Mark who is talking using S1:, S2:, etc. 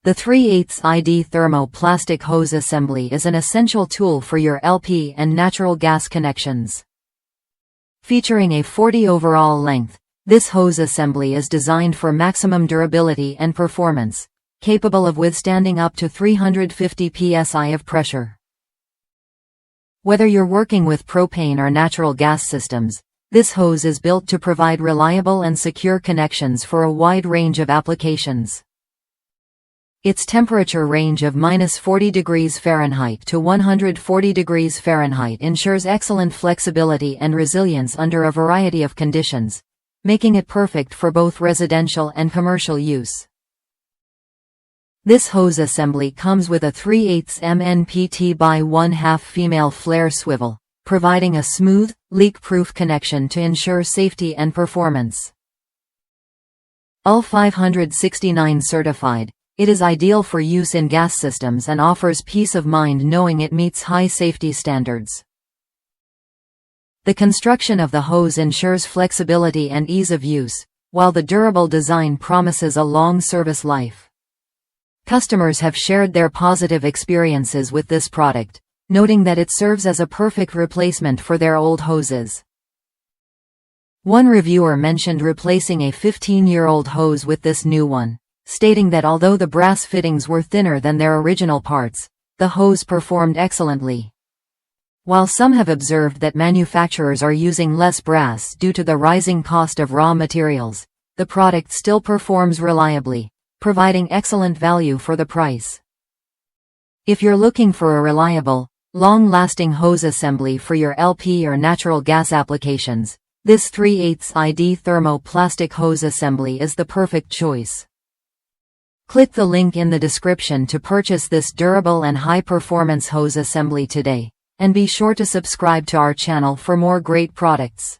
S1: The 3/8 ID Thermo Plastic Hose Assembly is an essential tool for your LP and natural gas connections. Featuring a 40 overall length, this hose assembly is designed for maximum durability and performance, capable of withstanding up to 350 psi of pressure. Whether you're working with propane or natural gas systems, this hose is built to provide reliable and secure connections for a wide range of applications. Its temperature range of -40 degrees Fahrenheit to 140 degrees Fahrenheit ensures excellent flexibility and resilience under a variety of conditions, making it perfect for both residential and commercial use. This hose assembly comes with a 3/8 MNPT by 1/2 female flare swivel, providing a smooth, leak-proof connection to ensure safety and performance. UL 569 certified, it is ideal for use in gas systems and offers peace of mind knowing it meets high safety standards. The construction of the hose ensures flexibility and ease of use, while the durable design promises a long service life. Customers have shared their positive experiences with this product, noting that it serves as a perfect replacement for their old hoses. One reviewer mentioned replacing a 15-year-old hose with this new one, stating that although the brass fittings were thinner than their original parts, the hose performed excellently. While some have observed that manufacturers are using less brass due to the rising cost of raw materials, the product still performs reliably, providing excellent value for the price. If you're looking for a reliable, long-lasting hose assembly for your LP or natural gas applications, this 3/8 ID Thermo Plastic Hose Assembly is the perfect choice. Click the link in the description to purchase this durable and high-performance hose assembly today, and be sure to subscribe to our channel for more great products.